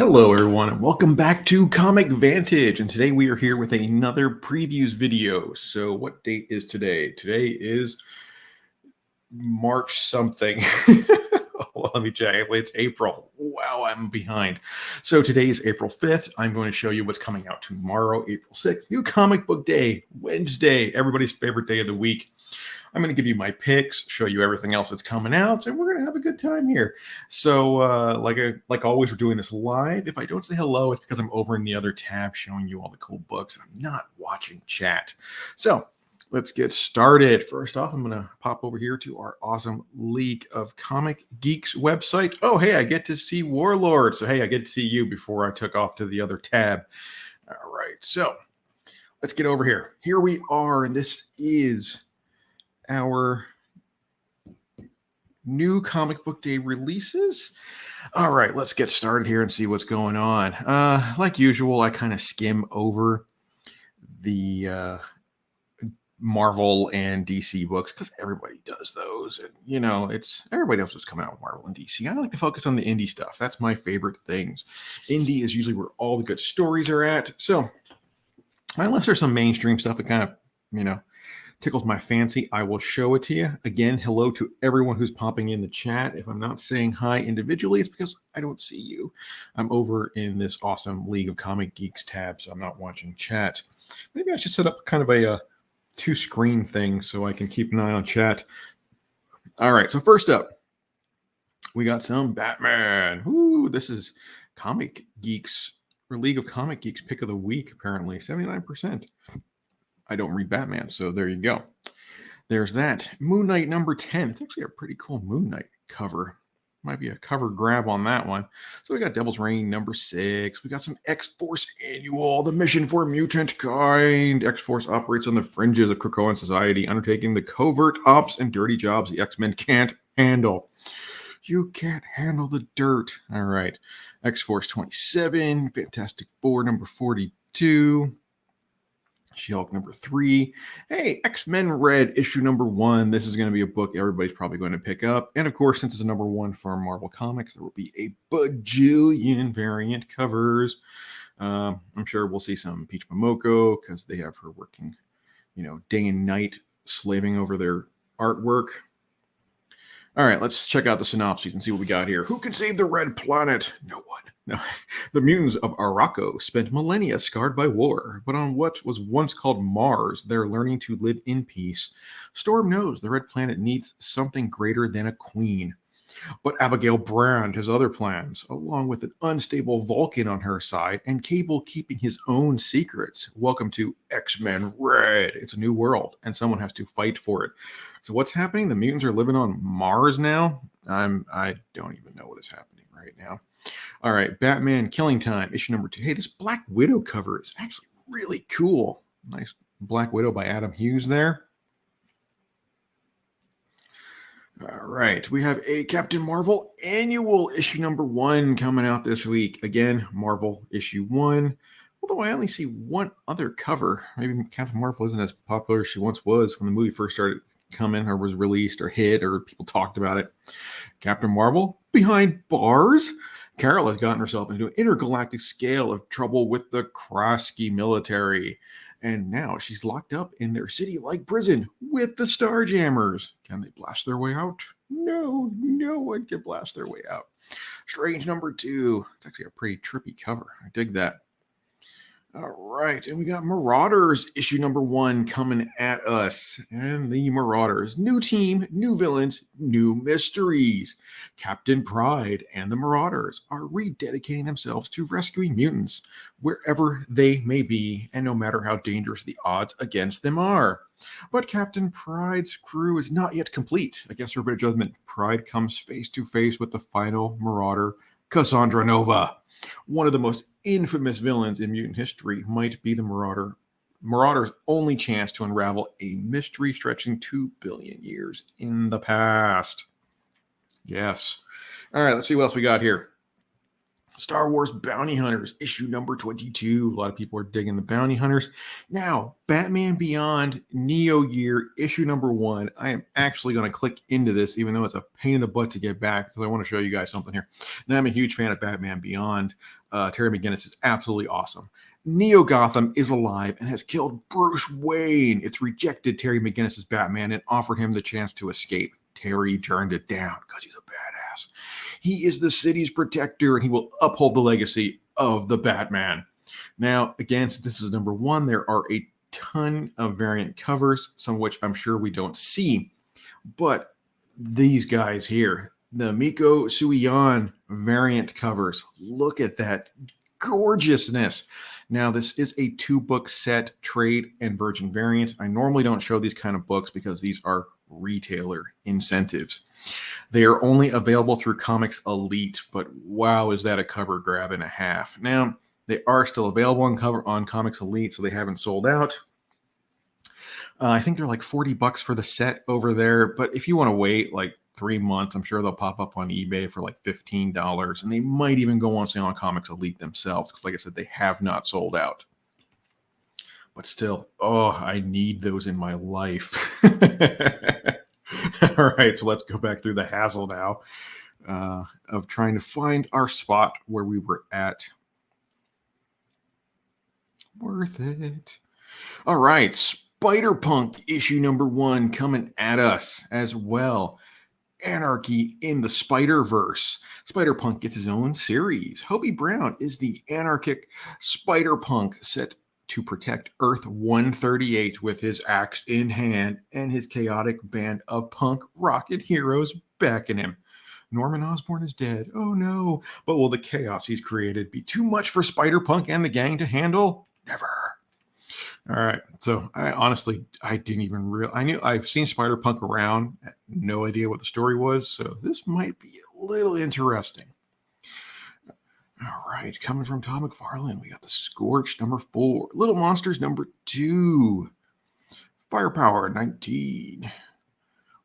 Hello everyone and welcome back to Comic Vantage, and today we are here with another previews video. So what date is today? Today is March something. Well, let me check. It's April. Wow, I'm behind. So today is April 5th. I'm going to show you what's coming out tomorrow, April 6th. New Comic Book Day, Wednesday, everybody's favorite day of the week. I'm going to give you my picks, show you everything else that's coming out, and we're going to have a good time here. So, like always, we're doing this live. If I don't say hello, it's because I'm over in the other tab showing you all the cool books. I'm not watching chat. So, let's get started. First off, I'm going to pop over here to our awesome League of Comic Geeks website. Oh, hey, I get to see Warlord. So, hey, I get to see you before I took off to the other tab. All right, so let's get over here. Here we are, and this is our new comic book day releases. All right, let's get started here and see what's going on. Like usual, I kind of skim over the Marvel and DC books because everybody does those, and you know, it's everybody else was coming out with Marvel and DC. I like to focus on the indie stuff. That's my favorite things. Indie is usually where all the good stories are at. So unless there's some mainstream stuff that kind of, you know, tickles my fancy, I will show it to you. Again, hello to everyone who's popping in the chat. If I'm not saying hi individually, it's because I don't see you. I'm over in this awesome League of Comic Geeks tab, so I'm not watching chat. Maybe I should set up kind of a two-screen thing so I can keep an eye on chat. All right, so first up, we got some Batman. Woo, this is Comic Geeks, or League of Comic Geeks pick of the week, apparently, 79%. I don't read Batman, so there you go. There's that. Moon Knight number 10. It's actually a pretty cool Moon Knight cover. Might be a cover grab on that one. So we got Devil's Reign number 6. We got some X-Force Annual, the mission for mutant kind. X-Force operates on the fringes of Krakoan society, undertaking the covert ops and dirty jobs the X-Men can't handle. You can't handle the dirt. All right. X-Force 27. Fantastic Four number 42. She-Hulk number 3. Hey, X-Men Red issue number 1. This is going to be a book everybody's probably going to pick up. And of course, since it's a number 1 for Marvel Comics, there will be a bajillion variant covers. I'm sure we'll see some Peach Momoko because they have her working, you know, day and night slaving over their artwork. All right, let's check out the synopses and see what we got here. Who can save the Red Planet? No one. No. The mutants of Arakko spent millennia scarred by war, but on what was once called Mars, they're learning to live in peace. Storm knows the Red Planet needs something greater than a queen. But Abigail Brand has other plans, along with an unstable Vulcan on her side and Cable keeping his own secrets. Welcome to X-Men Red. It's a new world, and someone has to fight for it. So what's happening? The mutants are living on Mars now? I don't even know what is happening right now. All right, Batman Killing Time, issue number 2. Hey, this Black Widow cover is actually really cool. Nice Black Widow by Adam Hughes there. All right, we have a Captain Marvel Annual issue number 1 coming out this week. Again, Marvel issue 1. Although I only see one other cover. Maybe Captain Marvel isn't as popular as she once was when the movie first started coming or was released or hit or people talked about it. Captain Marvel behind bars. Carol has gotten herself into an intergalactic scale of trouble with the Krasky military. And now she's locked up in their city-like prison with the Starjammers. Can they blast their way out? No, no one can blast their way out. Strange number 2. It's actually a pretty trippy cover. I dig that. All right, and we got Marauders issue number 1 coming at us. And the Marauders, new team, new villains, new mysteries. Captain Pride and the Marauders are rededicating themselves to rescuing mutants wherever they may be, and no matter how dangerous the odds against them are. But Captain Pride's crew is not yet complete. Against her better judgment, Pride comes face to face with the final Marauder, Cassandra Nova. One of the most infamous villains in mutant history might be the Marauder's only chance to unravel a mystery stretching 2 billion years in the past. Yes. All right, let's see what else we got here. Star Wars Bounty Hunters, issue number 22. A lot of people are digging the Bounty Hunters. Now, Batman Beyond Neo Year, issue number 1. I am actually going to click into this, even though it's a pain in the butt to get back, because I want to show you guys something here. Now, I'm a huge fan of Batman Beyond. Terry McGinnis is absolutely awesome. Neo Gotham is alive and has killed Bruce Wayne. It's rejected Terry McGinnis' Batman and offered him the chance to escape. Terry turned it down because he's a badass. He is the city's protector, and he will uphold the legacy of the Batman. Now, again, since this is number 1, there are a ton of variant covers, some of which I'm sure we don't see. But these guys here, the Mikko Suiyon variant covers, look at that gorgeousness. Now, this is a 2-book set, trade and virgin variant. I normally don't show these kind of books because these are retailer incentives. They are only available through Comics Elite, but wow, is that a cover grab and a half. Now, they are still available on Comics Elite, so they haven't sold out. I think they're like $40 for the set over there, but if you want to wait like 3 months, I'm sure they'll pop up on eBay for like $15, and they might even go on sale on Comics Elite themselves, because like I said, they have not sold out. But still, oh, I need those in my life. All right, so let's go back through the hassle now of trying to find our spot where we were at. Worth it. All right, Spider-Punk issue number 1 coming at us as well. Anarchy in the Spider-Verse. Spider-Punk gets his own series. Hobie Brown is the anarchic Spider-Punk set to protect Earth 138 with his axe in hand and his chaotic band of punk rocket heroes backing him. Norman Osborn is dead. Oh no. But will the chaos he's created be too much for Spider-Punk and the gang to handle? Never. All right. So I didn't even I've seen Spider-Punk around. Had no idea what the story was. So this might be a little interesting. All right, coming from Todd McFarlane, we got the Scorch number 4, Little Monsters number 2, Firepower 19,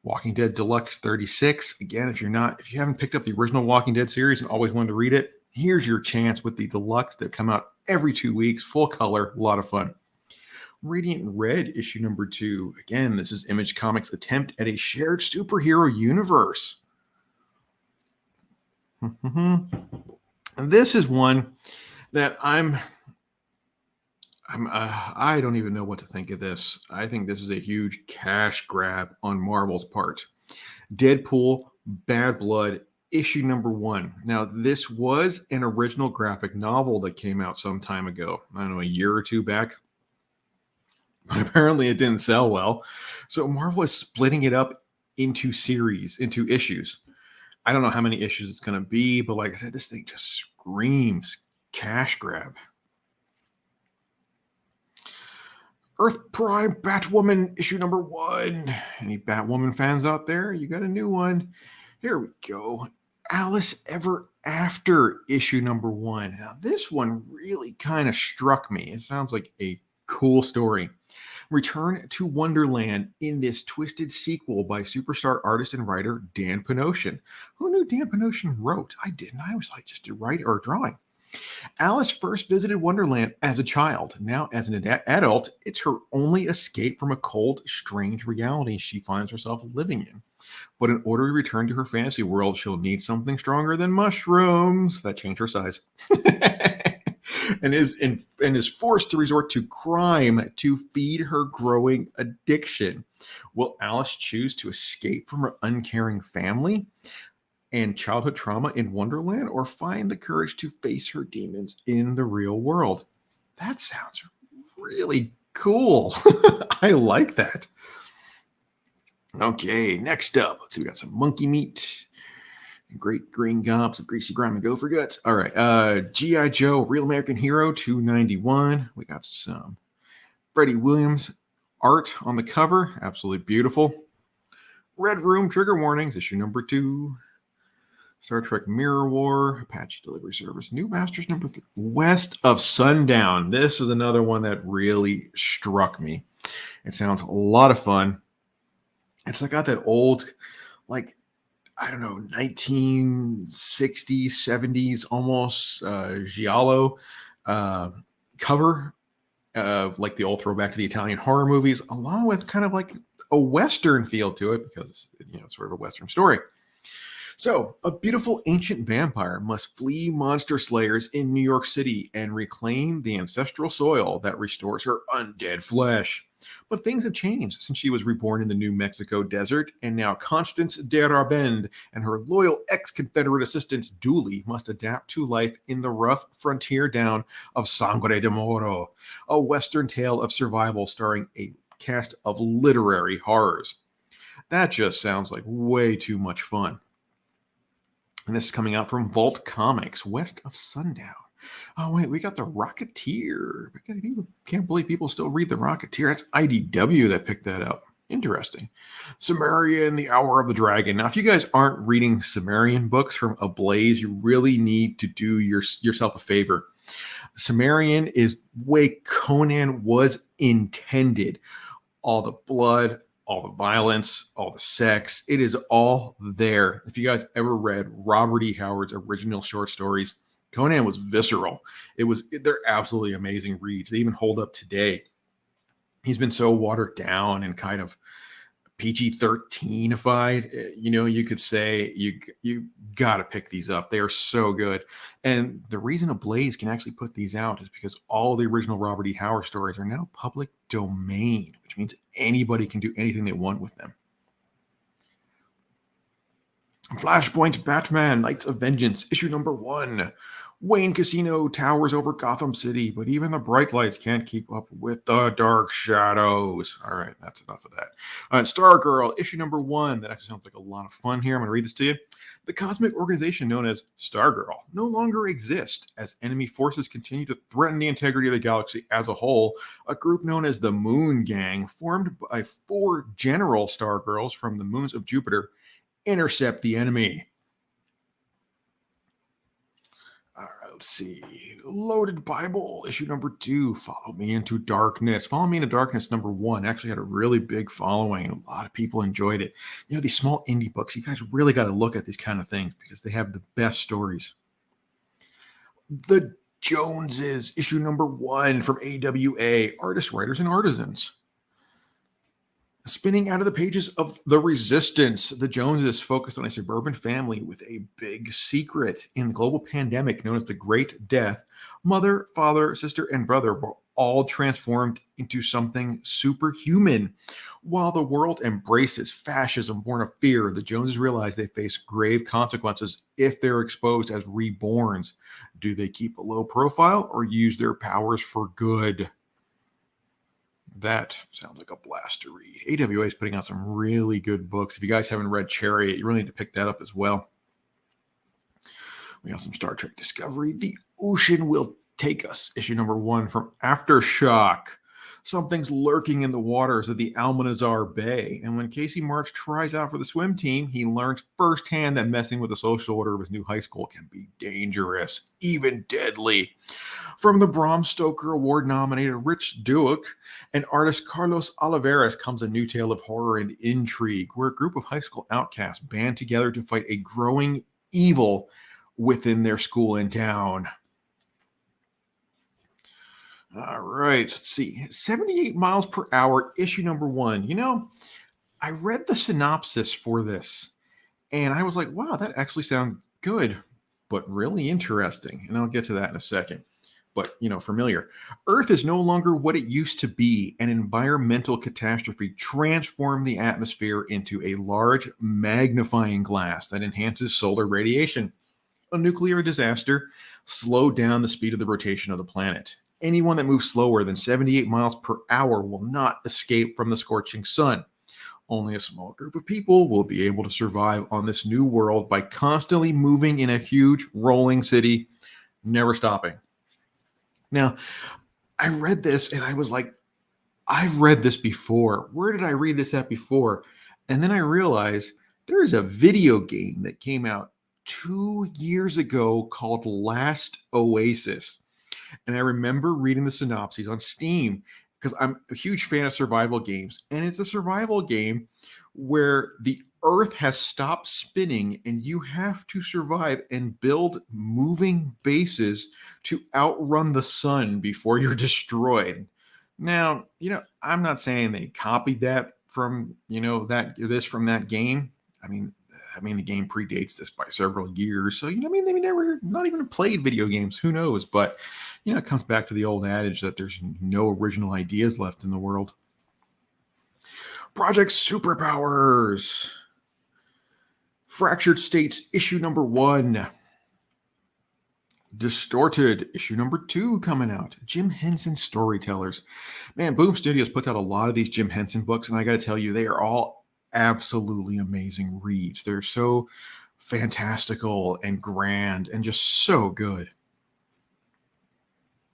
Walking Dead Deluxe 36. Again, if you haven't picked up the original Walking Dead series and always wanted to read it, here's your chance with the Deluxe that come out every 2 weeks, full color, a lot of fun. Radiant Red issue number 2. Again, this is Image Comics' attempt at a shared superhero universe. This is one that I don't even know what to think of this. I think this is a huge cash grab on Marvel's part. Deadpool, Bad Blood, issue number 1. Now, this was an original graphic novel that came out some time ago. I don't know, a year or 2 back. But apparently it didn't sell well. So Marvel is splitting it up into issues. I don't know how many issues it's going to be, but like I said, this thing just screams cash grab. Earth Prime Batwoman issue number 1. Any Batwoman fans out there? You got a new one. Here we go. Alice Ever After issue number 1. Now, this one really kind of struck me. It sounds like a cool story. Return to Wonderland in this twisted sequel by superstar artist and writer Dan Panosian. Who knew Dan Panosian wrote? I didn't. I always like just to write or drawing. Alice first visited Wonderland as a child. Now, as an adult, it's her only escape from a cold, strange reality she finds herself living in. But in order to return to her fantasy world, she'll need something stronger than mushrooms that change her size. And is forced to resort to crime to feed her growing addiction. Will Alice choose to escape from her uncaring family and childhood trauma in Wonderland, or find the courage to face her demons in the real world? That sounds really cool. I like that. Okay, next up, let's see. We got some monkey meat. Great green gobs of greasy grime and gopher guts. All right. G.I. Joe, Real American Hero, 291. We got some Freddie Williams art on the cover. Absolutely beautiful. Red Room, Trigger Warnings, issue number 2. Star Trek Mirror War, Apache Delivery Service, New Masters number 3. West of Sundown. This is another one that really struck me. It sounds a lot of fun. It's got that old, like, I don't know, 1960s, 70s, almost giallo uh, cover, like the old throwback to the Italian horror movies, along with kind of like a Western feel to it because, it's sort of a Western story. So, a beautiful ancient vampire must flee monster slayers in New York City and reclaim the ancestral soil that restores her undead flesh. But things have changed since she was reborn in the New Mexico desert, and now Constance de Rabend and her loyal ex Confederate assistant Dooley must adapt to life in the rough frontier town of Sangre de Moro, a Western tale of survival starring a cast of literary horrors. That just sounds like way too much fun. And this is coming out from Vault Comics, West of Sundown. Oh, wait, we got the Rocketeer. Can't believe people still read the Rocketeer. That's IDW that picked that up. Interesting. Sumerian, The Hour of the Dragon. Now, if you guys aren't reading Sumerian books from Ablaze, you really need to do yourself a favor. Sumerian is way Conan was intended. All the blood, all the violence, all the sex. It is all there. If you guys ever read Robert E. Howard's original short stories, Conan was visceral. They're absolutely amazing reads. They even hold up today. He's been so watered down and kind of PG-13ified. You could say you got to pick these up. They are so good. And the reason Ablaze can actually put these out is because all the original Robert E. Howard stories are now public domain, which means anybody can do anything they want with them. Flashpoint Batman Knights of Vengeance, issue number 1. Wayne Casino towers over Gotham City, but even the bright lights can't keep up with the dark shadows. All right, that's enough of that. Stargirl, issue number 1. That actually sounds like a lot of fun here. I'm going to read this to you. The cosmic organization known as Stargirl no longer exists as enemy forces continue to threaten the integrity of the galaxy as a whole. A group known as the Moon Gang, formed by 4 general Stargirls from the moons of Jupiter, intercept the enemy. All right, let's see. Loaded Bible, issue number 2. Follow Me Into Darkness. Follow Me Into Darkness, number 1, actually had a really big following. A lot of people enjoyed it. These small indie books, you guys really got to look at these kind of things because they have the best stories. The Joneses, issue number 1 from AWA, Artists, Writers, and Artisans. Spinning out of the pages of The Resistance, the Joneses focused on a suburban family with a big secret. In the global pandemic known as the Great Death, mother, father, sister, and brother were all transformed into something superhuman. While the world embraces fascism born of fear, the Joneses realize they face grave consequences if they're exposed as reborns. Do they keep a low profile or use their powers for good? That sounds like a blast to read. AWA is putting out some really good books. If you guys haven't read Chariot, you really need to pick that up as well. We got some Star Trek Discovery. The Ocean Will Take Us, issue number 1 from Aftershock. Something's lurking in the waters of the Almanazar Bay, and when Casey March tries out for the swim team, he learns firsthand that messing with the social order of his new high school can be dangerous, even deadly. From the Bram Stoker Award-nominated Rich Duke and artist Carlos Oliveras comes a new tale of horror and intrigue, where a group of high school outcasts band together to fight a growing evil within their school and town. All right, let's see. 78 miles per hour, issue number 1. I read the synopsis for this, and I was like, wow, that actually sounds good, but really interesting. And I'll get to that in a second. But, familiar. Earth is no longer what it used to be. An environmental catastrophe transformed the atmosphere into a large magnifying glass that enhances solar radiation. A nuclear disaster slowed down the speed of the rotation of the planet. Anyone that moves slower than 78 miles per hour will not escape from the scorching sun. Only a small group of people will be able to survive on this new world by constantly moving in a huge rolling city, never stopping. Now, I read this and I was like, I've read this before. Where did I read this at before? And then I realized there is a video game that came out 2 years ago called Last Oasis. And I remember reading the synopses on Steam because I'm a huge fan of survival games. And it's a survival game where the earth has stopped spinning and you have to survive and build moving bases to outrun the sun before you're destroyed. Now, I'm not saying they copied that from, from that game. I mean, the game predates this by several years. So, they never not even played video games. Who knows? But, it comes back to the old adage that there's no original ideas left in the world. Project Superpowers. Fractured States, issue number 1. Distorted, issue number 2 coming out. Jim Henson Storytellers. Man, Boom Studios puts out a lot of these Jim Henson books, and I got to tell you, they are all absolutely amazing reads. They're so fantastical and grand and just so good.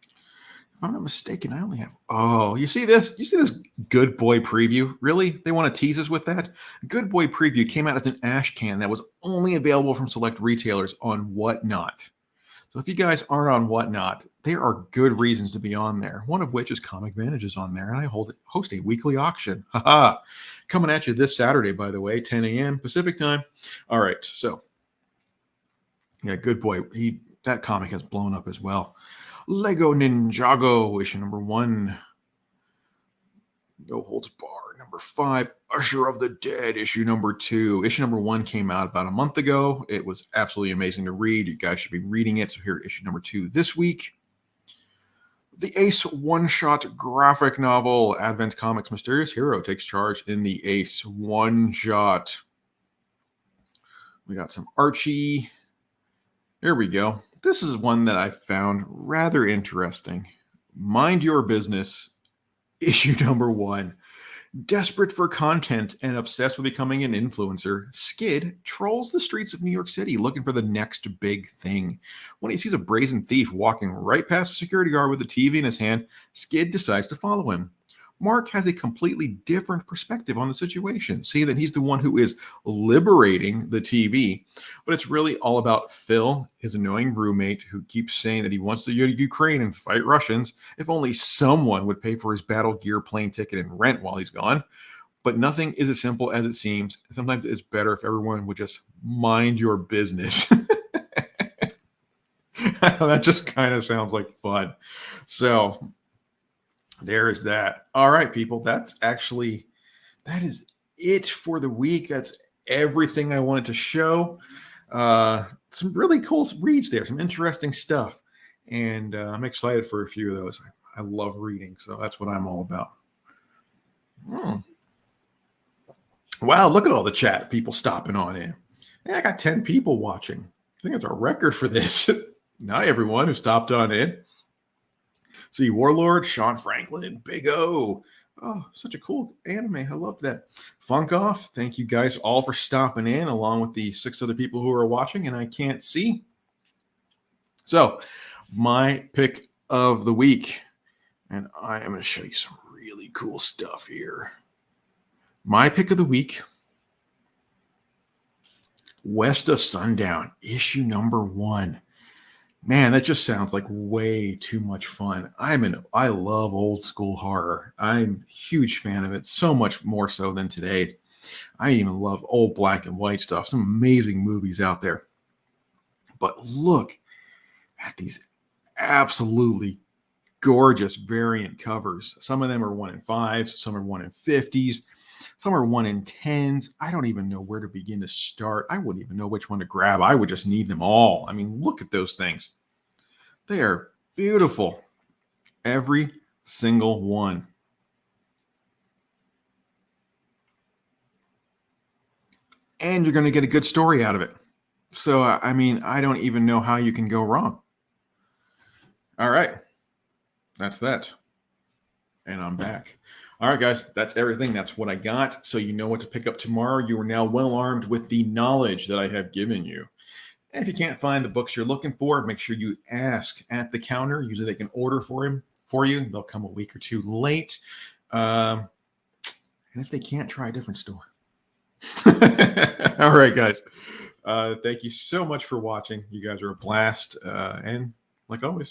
If I'm not mistaken, I only have... Oh, you see this? You see this Good Boy preview? Really? They want to tease us with that? Good Boy preview came out as an ash can that was only available from select retailers on Whatnot. So if you guys aren't on Whatnot, there are good reasons to be on there. One of which is Comic Vantage is on there, and I host a weekly auction. Haha! Coming at you this Saturday, by the way, 10 a.m. Pacific time. All right, so yeah, Good Boy. That comic has blown up as well. Lego Ninjago, issue number 1. No Holds Barred, number 5. Usher of the Dead, issue number 2. Issue number 1 came out about a month ago. It was absolutely amazing to read. You guys should be reading it. So here, issue number 2 this week. The Ace one-shot graphic novel, Advent Comics' Mysterious Hero takes charge in the Ace one-shot. We got some Archie. There we go. This is one that I found rather interesting. Mind Your Business, issue number 1. Desperate for content and obsessed with becoming an influencer, Skid trolls the streets of New York City looking for the next big thing. When he sees a brazen thief walking right past a security guard with a TV in his hand, Skid decides to follow him. Mark has a completely different perspective on the situation, seeing that he's the one who is liberating the TV. But it's really all about Phil, his annoying roommate, who keeps saying that he wants to go to Ukraine and fight Russians. If only someone would pay for his battle gear, plane ticket, and rent while he's gone. But nothing is as simple as it seems. Sometimes it's better if everyone would just mind your business. That just kind of sounds like fun. So there is that. All right, people. That is it for the week. That's everything I wanted to show. Some really cool reads there, some interesting stuff. And I'm excited for a few of those. I love reading, so that's what I'm all about. Wow, look at all the chat people stopping on in. Hey, I got 10 people watching. I think it's a record for this. Not everyone who stopped on in. See, Warlord, Sean Franklin, Big O. Oh, such a cool anime. I love that. Funk Off, thank you guys all for stopping in, along with the 6 other people who are watching, and I can't see. So, my pick of the week, and I am going to show you some really cool stuff here. My pick of the week, West of Sundown, issue number 1. Man, that just sounds like way too much fun. I love old school horror. I'm a huge fan of it, so much more so than today. I even love old black and white stuff. Some amazing movies out there. But look at these absolutely gorgeous variant covers. Some of them are 1 in 5s, some are 1 in 50s, some are 1 in 10s. I don't even know where to begin to start. I wouldn't even know which one to grab. I would just need them all. I mean, look at those things. They are beautiful. Every single one. And you're going to get a good story out of it. So, I mean, I don't even know how you can go wrong. All right. That's that. And I'm back. All right, guys, that's everything. That's what I got. So you know what to pick up tomorrow. You are now well armed with the knowledge that I have given you. And if you can't find the books you're looking for, make sure you ask at the counter. Usually they can order for you. They'll come a week or 2 late. And if they can't, try a different store. All right, guys. Thank you so much for watching. You guys are a blast. And like always,